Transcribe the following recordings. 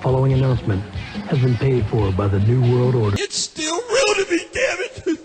following announcement has been paid for by the New World Order. It's still real to me, damn it!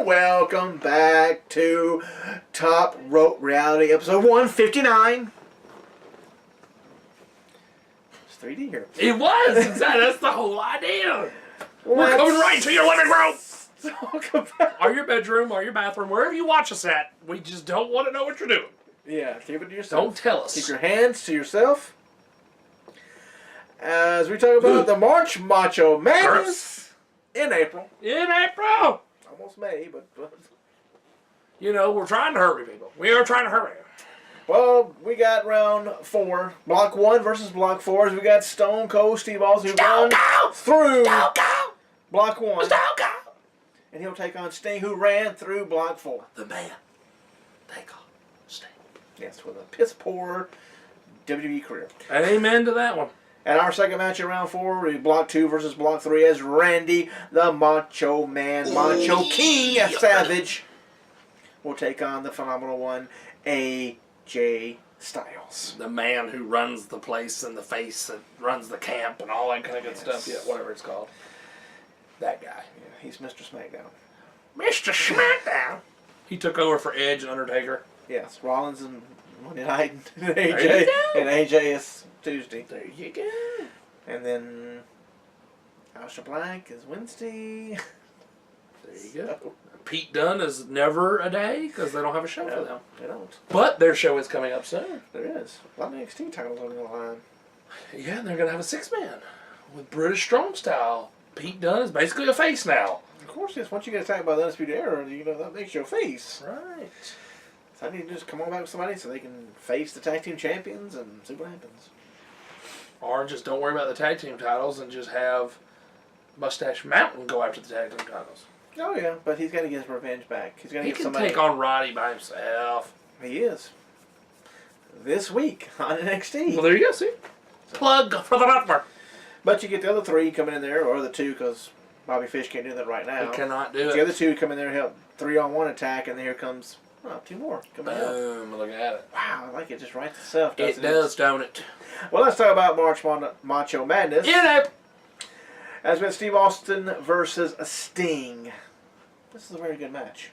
Welcome back to Top Rope Reality, episode 159. It's 3D here. It was! Exactly. That's the whole idea. We're coming right to your living room. Or your bedroom, or your bathroom, wherever you watch us at. We just don't want to know what you're doing. Yeah, keep it to yourself. Don't tell us. Keep your hands to yourself. As we talk about the March Macho Madness in April. In April! Almost May, but... You know, we're trying to hurry, people. We are trying to hurry. Well, we got round 4. Block 1 versus Block 4. We got Stone Cold Steve Austin who ran through Block 1. And he'll take on Sting who ran through Block 4. The man they call Sting. Yes, with a piss-poor WWE career. Amen to that one. And our second match in round 4 will be Block 2 versus Block 3 as Randy, the Macho Man, Macho King Savage, will take on the phenomenal one, AJ Styles. The man who runs the place and the face and runs the camp and all that kind of good stuff. Yeah, whatever it's called. That guy. Yeah, he's Mr. SmackDown. Mr. SmackDown. He took over for Edge and Undertaker. Yes, Rollins and Monday Night and AJ. And AJ is Tuesday. There you go. And then Aleister Black is Wednesday. There you go. Pete Dunne is never a day because they don't have a show for them. They don't. But their show is coming up soon. There is. A lot of NXT titles on the line. Yeah, and they're going to have a 6-man with British Strong Style. Pete Dunne is basically a face now. Of course, yes. Once you get attacked by the Undisputed Era, you know that makes you a face. Right. So I need to just come on back with somebody so they can face the tag team champions and see what happens. Or just don't worry about the tag team titles and just have Mustache Mountain go after the tag team titles. Oh yeah, but he's got to get his revenge back. He's got to He get can somebody. take on Roddy by himself. He is. This week on NXT. Well, there you go. See, plug for the network. But you get the other 3 coming in there, or the 2, because Bobby Fish can't do that right now. He cannot do The it. other 2 come in there, help 3-on-1 attack, and then here comes 2 more coming out. Boom! Look at it. Wow, I like it. Just writes itself. It does, don't it? Well, let's talk about March Macho Madness. Yeah. As with Steve Austin versus Sting. This is a very good match.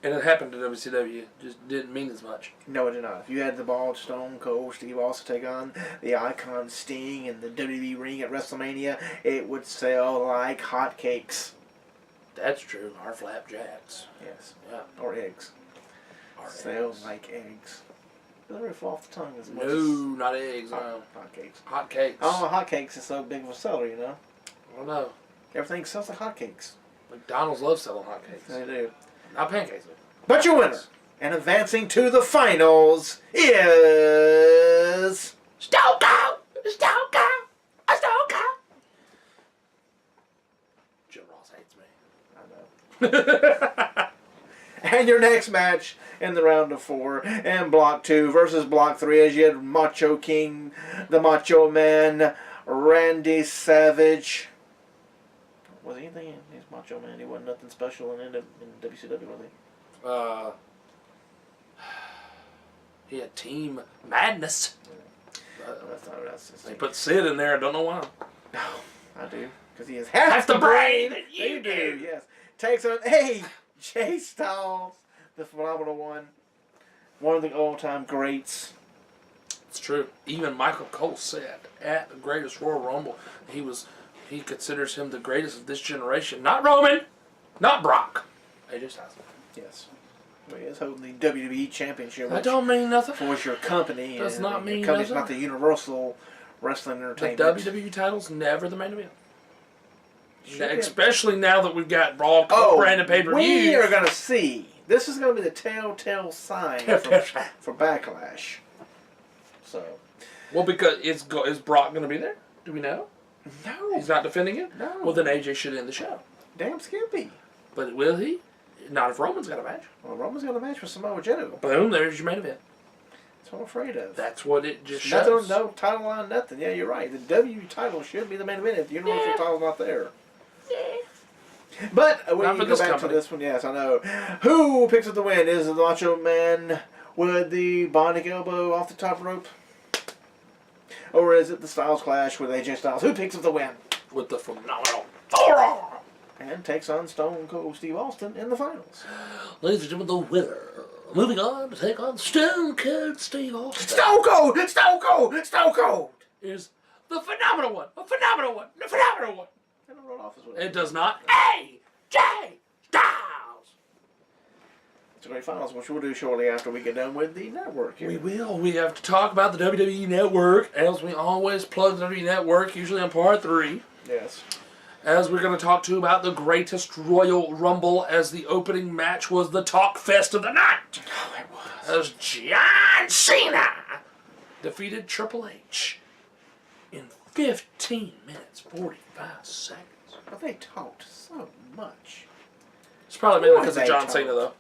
And it happened to WCW. Just didn't mean as much. No, it did not. If you had the bald Stone Cold Steve Austin take on the Icon Sting in the WWE ring at WrestleMania, it would sell like hotcakes. That's true. Our flapjacks. Yes. Yeah. Or eggs. Our Sell eggs. like eggs. Doesn't really fall off the tongue as much No, as not eggs. No. hotcakes. Hot cakes. Oh, hotcakes is so big of a seller, you know. I don't know. Everything sells like hotcakes. McDonald's loves selling hotcakes. They do. Not pancakes. But your winner, and advancing to the finals, is... Stone Cold! Stone Cold! Stone Cold! Jim Ross hates me. I know. And your next match in the round of 4 in Block 2 versus Block 3 as you had Macho King, the Macho Man, Randy Savage. Was he anything? He's Macho Man. He wasn't nothing special in WCW, was he? He had Team Madness. They They put Sid in there. I don't know why. No, I do. Because he has half the brain that you do. Yes. Takes on AJ Styles, the phenomenal one. One of the all-time greats. It's true. Even Michael Cole said at the greatest Royal Rumble, he considers him the greatest of this generation. Not Roman, not Brock. AJ Styles. Yes. Well, he is holding the WWE Championship. That don't mean nothing. For your company. Does not mean your company's nothing. not the Universal wrestling The entertainment. WWE title's never the main event. Should Especially now that we've got Raw branded pay-per-view. We are going to see. This is going to be the telltale sign for Backlash. So. Well, because is Brock going to be there? Do we know? No. He's not defending it? No. Well, then AJ should end the show. Damn skimpy. But will he? Not if Roman's got a match. Well, Roman's got a match with Samoa Joe. Boom, there's your main event. That's what I'm afraid of. That's what it just shows. No title line, nothing. Yeah, you're right. The WWE title should be the main event if the Universal title's not there. But when you go back to this one, yes, I know. Who picks up the win? Is it the Macho Man with the bonding elbow off the top rope? Or is it the Styles Clash with AJ Styles? Who picks up the win? With the phenomenal forearm. And takes on Stone Cold Steve Austin in the finals. Ladies and gentlemen, the winner. Moving on to take on Stone Cold Steve Austin. Stone Cold! Stone Cold! Stone Cold! Is the phenomenal one. A phenomenal one. The phenomenal one. It does not. AJ Styles. It's a great finals, which we'll do shortly after we get done with the network here. We will. We have to talk about the WWE Network, as we always plug the WWE Network, usually on part 3. Yes. As we're going to talk to you about the greatest Royal Rumble, as the opening match was the talk fest of the night. Oh, it was. As John Cena defeated Triple H in 15 minutes, 45 seconds. But they talked so much. It's probably mainly because of John Cena, though.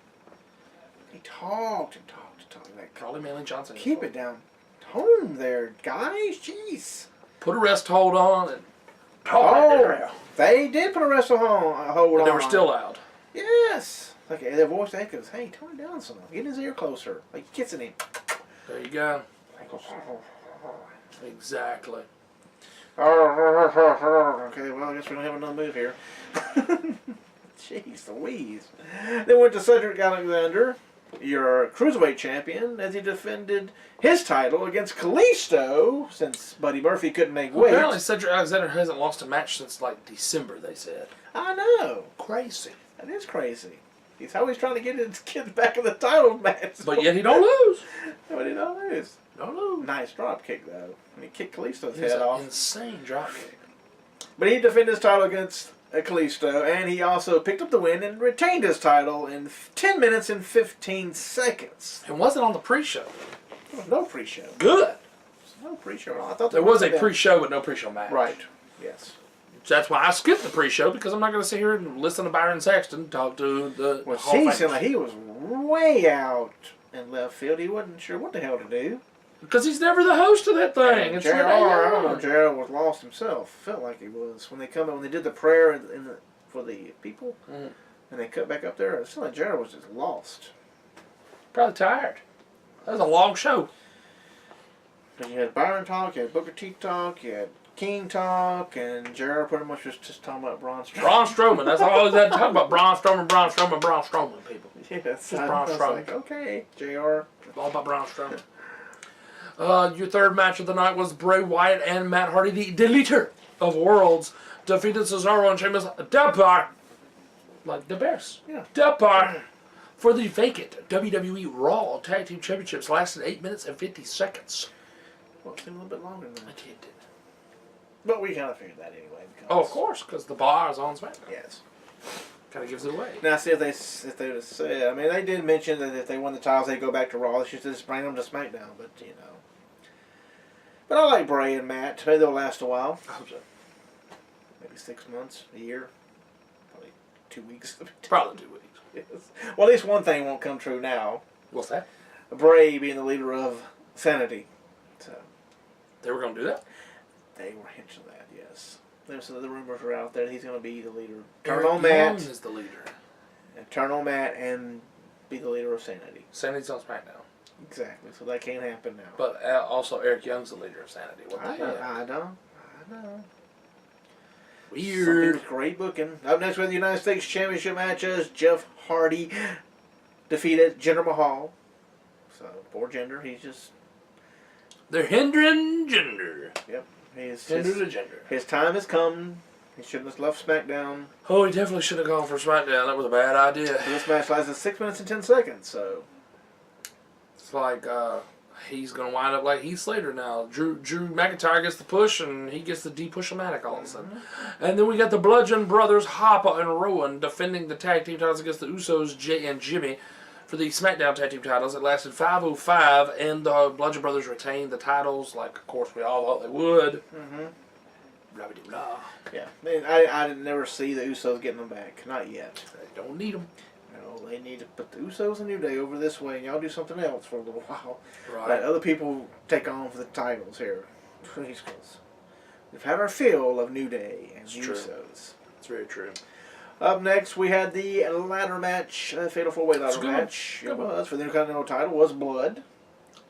They talked and talked and talked. Like, Probably mainly John Cena. keep it down home there, guys. Jeez. Put a rest hold on and talk they did put a wrestle hold on. They were still loud. Yes. Okay, their voice echoes. Hey, tone it down some. Get his ear closer. Like you're kissing him. There you go. Exactly. Okay, well, I guess we don't have another move here. Jeez Louise. Then went to Cedric Alexander, your Cruiserweight champion, as he defended his title against Kalisto, since Buddy Murphy couldn't make weight. Apparently Cedric Alexander hasn't lost a match since, like, December, they said. I know. Crazy. That is crazy. He's always trying to get his kids back in the title match. But yet he don't lose. But he don't lose. Don't lose. Nice drop kick, though. He kicked Kalisto's He's head an off. insane drop kick. But he defended his title against Kalisto, and he also picked up the win and retained his title in 10 minutes and 15 seconds. It wasn't on the pre-show. There was no pre-show. Good. No pre-show. I thought There was a pre-show, but no pre-show match. Right. Yes. That's why I skipped the pre-show, because I'm not going to sit here and listen to Byron Saxton talk to the Well, Hall of seemed Famers. like he was way out in left field. He wasn't sure what the hell to do. Because he's never the host of that thing. It's JR, I don't know. like, JR was lost himself. Felt like he was when they did the prayer for the people, and they cut back up there. It seemed like JR was just lost. probably tired. That was a long show. But you had Byron talk, you had Booker T talk, you had King talk, and JR pretty much was just talking about Braun Strowman. Braun Strowman. That's all he had to talk about. Braun Strowman, Braun Strowman, Braun Strowman, people. Yes, Just I Braun was Strowman. like, okay, JR. All about Braun Strowman. Your third match of the night was Bray Wyatt and Matt Hardy, the deleter of worlds, defeated Cesaro and Sheamus Depar, like the Bears. Yeah. Depar, for the vacant WWE Raw Tag Team Championships. Lasted 8 minutes and 50 seconds. Well, it seemed a little bit longer than that. It did. But we kind of figured that anyway. Because, Oh, of course, because the bar is on SmackDown. Yes. Kind of gives it away. Now, see if they would have said. I mean, they did mention that if they won the titles, they'd go back to Raw. They should just bring them to SmackDown. But you know. But I like Bray and Matt. Maybe they'll last a while. I hope so. Maybe 6 months, a year, probably 2 weeks. Probably 2 weeks. Yes. Well, at least one thing won't come true now. What's that? Bray being the leader of Sanity. So They were going to do that? they were hinting that. Yes. There's some other rumors are out there that he's going to be the leader. Eric Turn on Matt. Young is the leader. And turn on Matt and be the leader of Sanity. Sanity's on SmackDown. Exactly. So that can't happen now. But also Eric Young's the leader of Sanity. What the hell? I know. Weird. Something's great booking. Up next with the United States Championship matches, Jeff Hardy defeated Jinder Mahal. So poor Jinder, he's just They're hindering Jinder. yep. Jinder to Jinder. His time has come. He shouldn't have left SmackDown. Oh, he definitely should have gone for SmackDown. That was a bad idea. This match lasted 6 minutes and 10 seconds. So It's like he's going to wind up like Heath Slater now. Drew McIntyre gets the push, and he gets the de-push-o-matic all of a sudden. And then we got the Bludgeon brothers, Harper and Rowan, defending the tag team titles against the Usos, Jay and Jimmy, for the SmackDown tag team titles. It lasted 5:05, and the Bludgeon brothers retained the titles, like, of course, we all thought they would. Blah, blah, blah. Yeah, I didn't never see the Usos getting them back. Not yet. They don't need them. No, they need to put the Usos and New Day over this way, and y'all do something else for a little while. Right. Let other people take on for the titles here. Please, cause we've had our fill of New Day and Usos. It's very true. Up next, we had the ladder match, Fatal 4-Way ladder match. It was for the Intercontinental title. Was blood.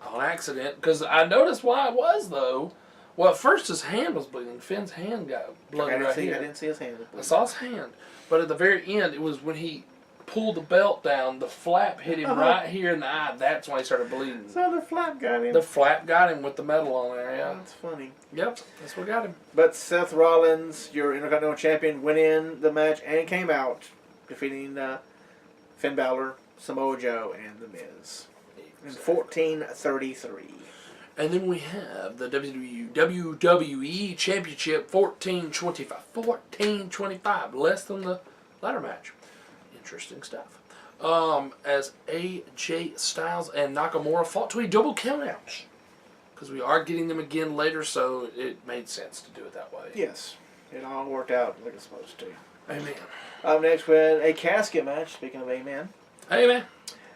On accident, because I noticed why it was, though. Well, at first his hand was bleeding. Finn's hand got bloody right here. I didn't see his hand. I saw his hand. But at the very end, it was when he pulled the belt down, the flap hit him right here in the eye. That's when he started bleeding. So the flap got him. The flap got him with the metal on there, yeah. That's funny. Yep, that's what got him. But Seth Rollins, your Intercontinental Champion, went in the match and came out, defeating Finn Bálor, Samoa Joe, and The Miz. In 14:33. And then we have the WWE Championship 14:25. 14:25, less than the ladder match. Interesting stuff. As AJ Styles and Nakamura fought to a double countout. Because we are getting them again later, so it made sense to do it that way. Yes. It all worked out like it's supposed to. Amen. Up next, we had a casket match, speaking of amen. Amen.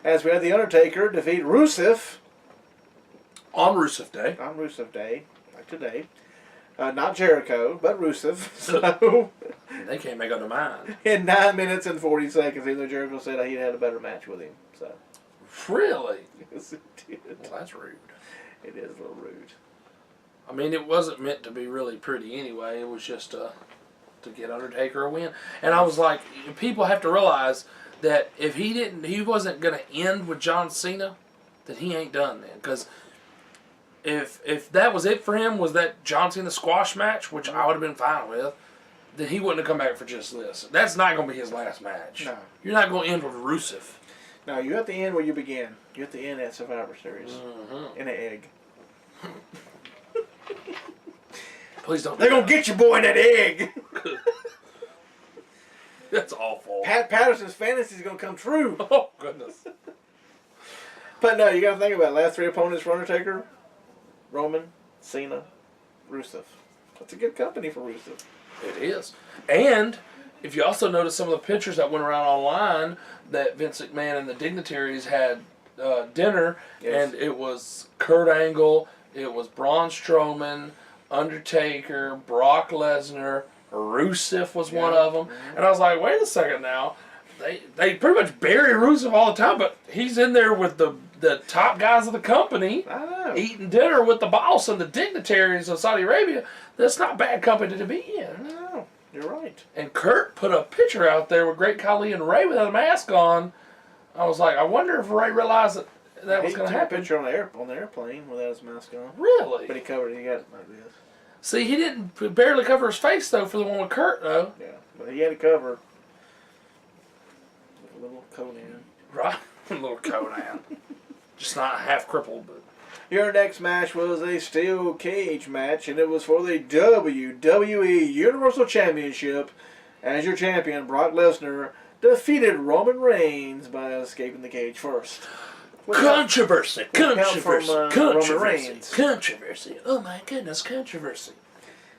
As we had The Undertaker defeat Rusev. On Rusev Day. On Rusev Day, like today. Not Jericho, but Rusev. So, they can't make up their mind. in 9 minutes and 40 seconds, even though Jericho said he'd had a better match with him. So, really? yes, it did. Well, that's rude. It is a little rude. I mean, it wasn't meant to be really pretty anyway. It was just to get Undertaker a win. And I was like, people have to realize that if he wasn't going to end with John Cena, then he ain't done then. Because if that was it for him, was that John Cena squash match, which I would have been fine with, then he wouldn't have come back for just this. That's not going to be his last match. No. You're not going to end with Rusev. No, you have to end where you began. You have to end at Survivor Series. In an egg. Please don't. They're going to get your boy in that egg. That's awful. Pat Patterson's fantasy is going to come true. Oh, goodness. But no, you got to think about it. Last three opponents for Undertaker: Roman, Cena, Rusev. That's a good company for Rusev. It is. And if you also notice some of the pictures that went around online that Vince McMahon and the dignitaries had dinner, Yes. and it was Kurt Angle, it was Braun Strowman, Undertaker, Brock Lesnar, Rusev was one of them. And I was like, wait a second now. They pretty much bury Rusev all the time, but he's in there with the top guys of the company, I know. eating dinner with the boss and the dignitaries of Saudi Arabia. That's not bad company to be in. No, you're right. And Kurt put a picture out there with Great Khali and Ray without a mask on. I was like, I wonder if Ray realized that was going to happen. He took a picture on the airplane without his mask on. Really? But he got it like this. See, he didn't barely cover his face, though, for the one with Kurt, though. Yeah, but he had it covered. With a little Conan. Right? A little Conan. Just not half crippled, but... Your next match was a steel cage match, and it was for the WWE Universal Championship. As your champion, Brock Lesnar defeated Roman Reigns by escaping the cage first. Controversy! Roman Controversy! Reigns. Controversy! Oh my goodness, controversy.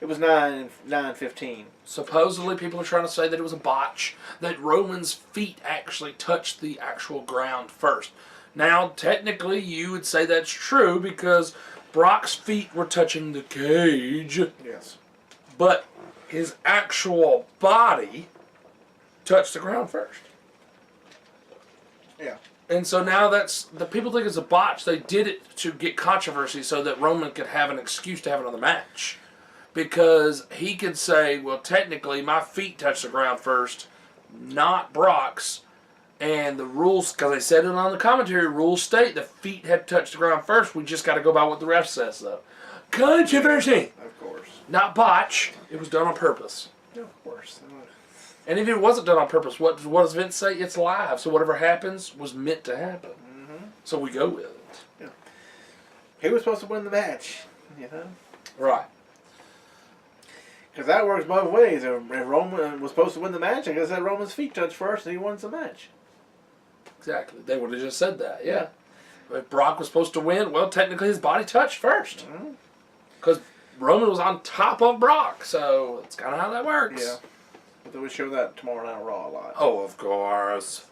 It was 9:15. Supposedly, people are trying to say that it was a botch, that Roman's feet actually touched the actual ground first. Now, technically, you would say that's true because Brock's feet were touching the cage. Yes. But his actual body touched the ground first. Yeah. And so now the people think it's a botch. They did it to get controversy so that Roman could have an excuse to have another match. Because he could say, well, technically, my feet touched the ground first, not Brock's. And the rules, because they said it on the commentary, rules state the feet had touched the ground first. We just got to go by what the ref says, though. Controversy! Of course. Not botch. It was done on purpose. Of course. And if it wasn't done on purpose, what does Vince say? It's live. So whatever happens was meant to happen. So we go with it. Yeah. He was supposed to win the match, Right. Because that works both ways. If Roman was supposed to win the match, I guess that Roman's feet touched first and he wins the match. Exactly. They would have just said that, yeah. If Brock was supposed to win, well, technically his body touched first. Because Roman was on top of Brock, so it's kind of how that works. Yeah. But they would show that tomorrow night on Raw a lot. Oh, of course.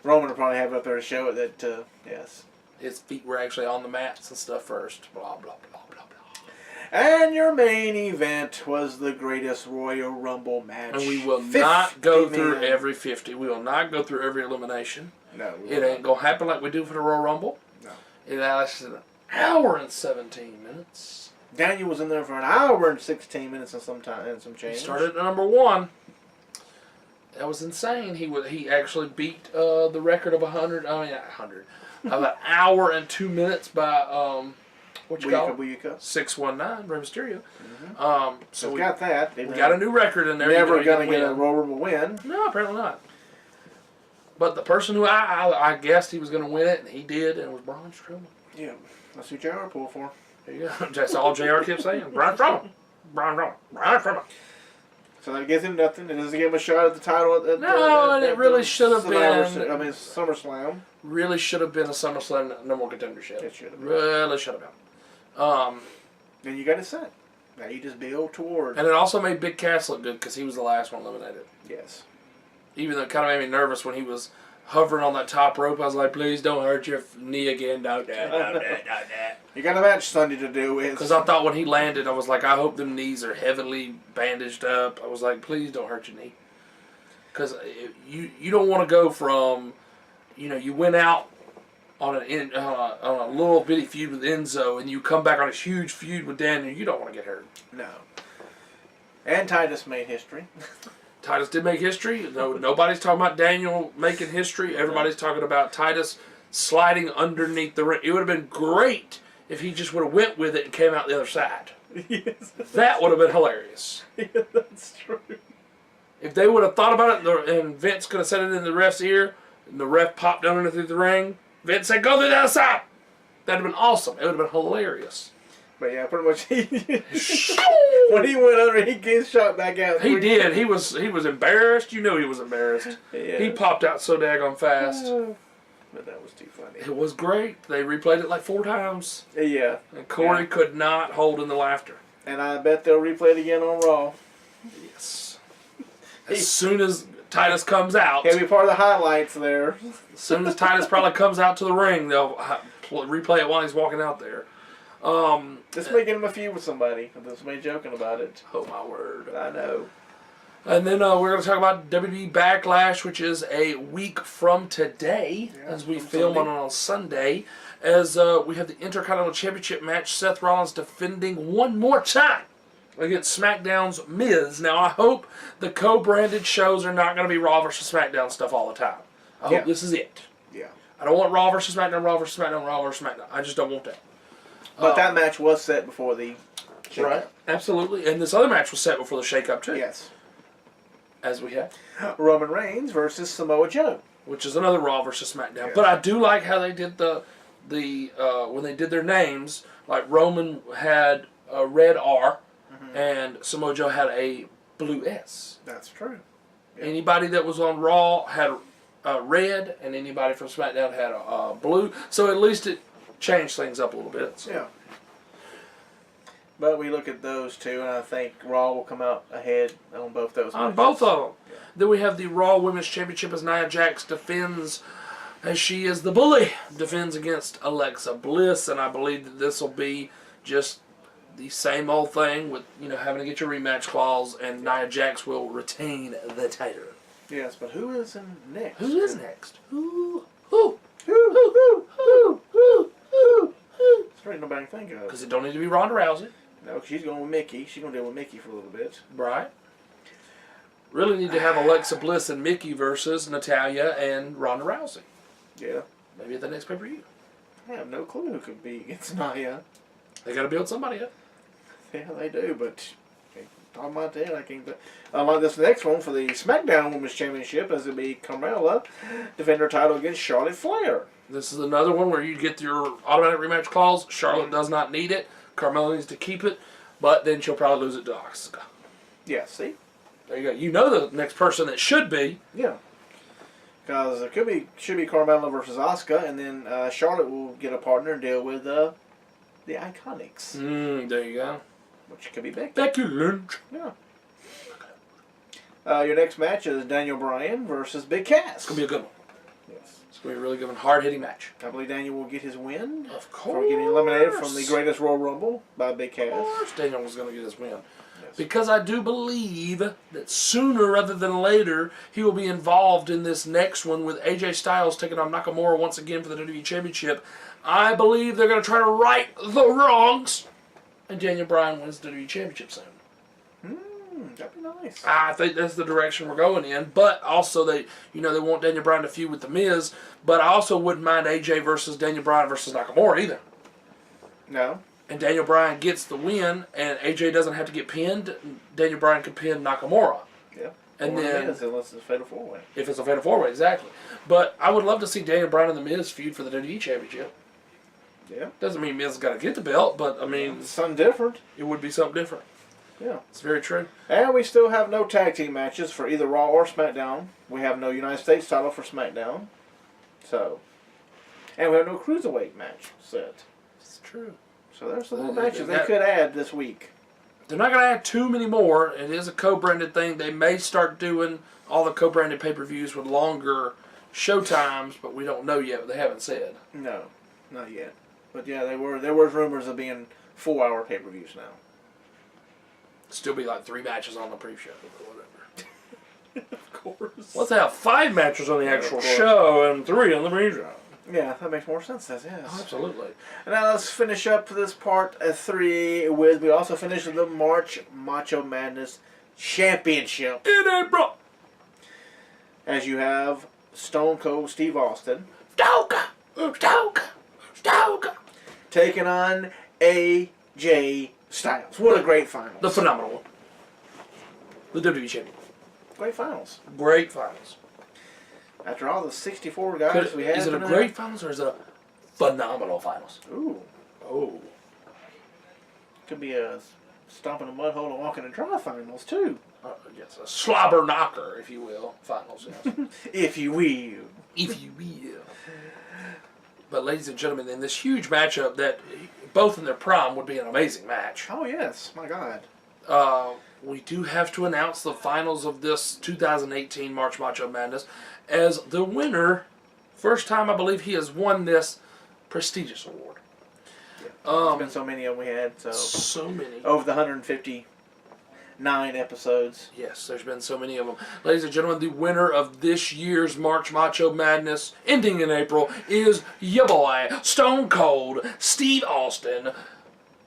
Roman will probably have it up there to show it that, yes. His feet were actually on the mats and stuff first. Blah, blah, blah, blah, blah. And your main event was the greatest Royal Rumble match. And we will not go through every 50. We will not go through every elimination. No. It ain't going to happen like we do for the Royal Rumble. No. It lasted an hour and 17 minutes. Daniel was in there for an hour and 16 minutes and some change. He started at number 1. That was insane. He actually beat the record of 100. I mean, 100. Of an hour and 2 minutes by what you call it? 619 Rey Mysterio. So we got that. We got a new record in there. Never gonna get a Royal Rumble win. No, apparently not. But the person who I guessed he was gonna win it, and he did, and it was Braun Strowman. Yeah, that's who JR pulled for. There you go. That's all JR kept saying. Braun Strowman. Braun Strowman. Braun Strowman. So that gives him nothing. It doesn't give him a shot at the title. And it really should have been. I mean, SummerSlam. Really should have been a SummerSlam number 1 contendership. It should have been. Really should have been. Then you got it set. Now you just build toward. And it also made Big Cass look good because he was the last one eliminated. Yes. Even though it kind of made me nervous when he was hovering on that top rope. I was like, please don't hurt your knee again. Don't do that. You got a match Sunday to do. Because I thought when he landed, I was like, I hope them knees are heavily bandaged up. I was like, please don't hurt your knee. Because you don't want to go from, you went out on a little bitty feud with Enzo, and you come back on a huge feud with Daniel. You don't want to get hurt. No. And Titus made history. Titus did make history. No, nobody's talking about Daniel making history. Everybody's talking about Titus sliding underneath the ring. It would have been great if he just would have went with it and came out the other side. Yes. That would have been hilarious. Yeah, that's true. If they would have thought about it, and Vince could have said it in the ref's ear, and the ref popped underneath the ring, Vince said, go to the other side. That'd have been awesome. It would have been hilarious. But yeah, pretty much when he went under, he gets shot back out. He did. He was embarrassed. You know he was embarrassed. Yeah. He popped out so daggone fast. But that was too funny. It was great. They replayed it like 4 times. Yeah. And Corey could not hold in the laughter. And I bet they'll replay it again on Raw. Yes. As soon as Titus comes out. He'll be part of the highlights there. As soon as Titus probably comes out to the ring, they'll replay it while he's walking out there. This may get him a feud with somebody. This may joking about it. Oh my word. I know. And then we're going to talk about WWE Backlash, which is a week from today, as we film on Sunday, as we have the Intercontinental Championship match, Seth Rollins defending one more time against SmackDown's Miz. Now, I hope the co-branded shows are not going to be Raw vs. SmackDown stuff all the time. I hope this is it. Yeah. I don't want Raw vs. SmackDown, Raw vs. SmackDown, Raw vs. SmackDown. I just don't want that. But that match was set before the shake-up. Right, absolutely. And this other match was set before the shake-up, too. Yes. As we have. Roman Reigns versus Samoa Joe. Which is another Raw versus SmackDown. Yeah. But I do like how they did the when they did their names. Like Roman had a red R, and Samoa Joe had a blue S. That's true. Yeah. Anybody that was on Raw had a red, and anybody from SmackDown had a blue. So at least it changed things up a little bit. So. Yeah. But we look at those two, and I think Raw will come out ahead on both those matches. On both of them. Yeah. Then we have the Raw Women's Championship as Nia Jax defends, as she is the bully, defends against Alexa Bliss, and I believe that this will be just the same old thing with having to get your rematch clause, and Nia Jax will retain the title. Yes, but who is next? Who is next? Who? There ain't nobody to think of. Because it don't need to be Ronda Rousey. No, she's going with Mickey. She's going to deal with Mickey for a little bit. Right. Really need to have Alexa Bliss and Mickey versus Natalya and Ronda Rousey. Yeah. Maybe at the next pay-per-view. I have no clue who could be against Nia. They got to build somebody up. Yeah, they do, but talking about that. I can't. Unlike this next one for the SmackDown Women's Championship, as it'll be Carmella defend her title against Charlotte Flair. This is another one where you get your automatic rematch clause. Charlotte does not need it. Carmella needs to keep it, but then she'll probably lose it to Asuka. Yeah, see? There you go. You know the next person that should be. Yeah. Because it should be Carmella versus Asuka, and then Charlotte will get a partner and deal with the Iconics. There you go. Which could be Becky. Becky Lynch. Yeah. Your next match is Daniel Bryan versus Big Cass. It's going to be a good one. Yes. It's going to be a really good one. Hard-hitting match. I believe Daniel will get his win. Of For course. getting eliminated from the Greatest Royal Rumble by Big Cass. Of course Daniel was going to get his win. Yes. Because I do believe that sooner rather than later, he will be involved in this next one with AJ Styles taking on Nakamura once again for the WWE Championship. I believe they're going to try to right the wrongs, and Daniel Bryan wins the WWE Championship soon. That'd be nice. I think that's the direction we're going in. But also, they want Daniel Bryan to feud with The Miz. But I also wouldn't mind AJ versus Daniel Bryan versus Nakamura either. No. And Daniel Bryan gets the win, and AJ doesn't have to get pinned. Daniel Bryan can pin Nakamura. Yeah. And or then, unless it's a fatal four-way. if it's a fatal four-way, exactly. But I would love to see Daniel Bryan and The Miz feud for the WWE Championship. Yeah. Doesn't mean Miz has got to get the belt, but I mean, Something different. it would be something different. Yeah. It's very true. And we still have no tag team matches for either Raw or SmackDown. We have no United States title for SmackDown. So. And we have no Cruiserweight match set. It's true. So there's some more matches they could add this week. They're not going to add too many more. It is a co-branded thing. They may start doing all the co-branded pay-per-views with longer show times, but we don't know yet. They haven't said. No, not yet. But yeah, there were rumors of being 4-hour pay-per-views now. Still be like 3 matches on the pre-show or whatever. Of course. Let's have 5 matches on the actual show and 3 on the pre-show. Yeah, that makes more sense, yes. Oh, absolutely. And now let's finish up this part 3 with, we also finished the March Macho Madness Championship. In April. As you have Stone Cold Steve Austin taking on AJ Styles. What a great finals. The phenomenal one. The WWE Champion. Great finals. Great finals. After all the 64 guys we had. Is it a great finals or is it a phenomenal finals? Ooh. Oh. Could be a stomp in a mud hole and walk in a dry finals, too. Yes, a slobber knocker, if you will. Finals, yes. If you will. If you will. But ladies and gentlemen, in this huge matchup that both in their prime would be an amazing match. Oh, yes. My God. We do have to announce the finals of this 2018 March Macho Madness as the winner. First time I believe he has won this prestigious award. There's been so many of them we had. So many. Over the 159 episodes. Yes, there's been so many of them. Ladies and gentlemen, the winner of this year's March Macho Madness, ending in April, is your boy, Stone Cold Steve Austin.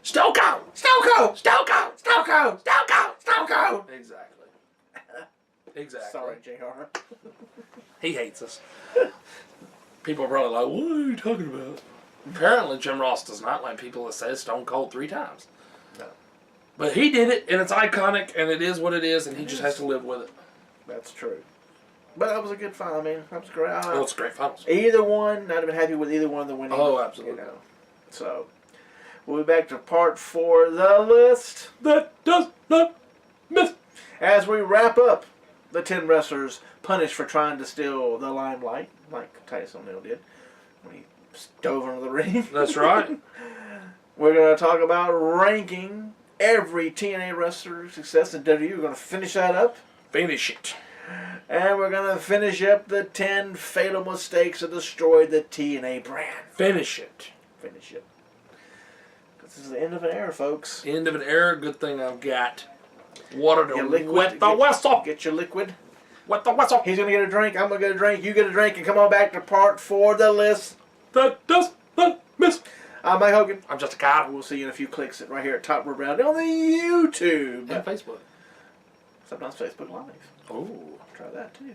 Stone Cold! Stone Cold! Stone Cold! Stone Cold! Stone Cold! Stone Cold! Exactly. Exactly. Sorry, JR. He hates us. People are probably like, what are you talking about? Apparently, Jim Ross does not like people that say Stone Cold 3 times. No. But he did it, and it's iconic, and it is what it is, and he just has to live with it. That's true. But that was a good final. I mean, that was great. Well, it's great finals. Either one, I'd have been happy with either one of the winning. Oh, absolutely. You know. So, we'll be back to part 4 of the list. That does not miss. As we wrap up the 10 wrestlers punished for trying to steal the limelight, like Tyson O'Neil did when he dove into the ring. That's right. We're going to talk about ranking every TNA wrestler's success in WWE. We're going to finish that up. Finish it. And we're going to finish up the 10 fatal mistakes that destroyed the TNA brand. Finish it. Finish it. This is the end of an era, folks. End of an era. Good thing I've got water to liquid, wet the whistle. Get your liquid. Wet the whistle. He's going to get a drink. I'm going to get a drink. You get a drink. And come on back to part 4 of the list. That does not miss. I'm Mike Hogan. I'm just a guy. We'll see you in a few clicks right here at Top Rope Round on the YouTube. And Facebook. Sometimes Facebook Live. Oh. Try that too.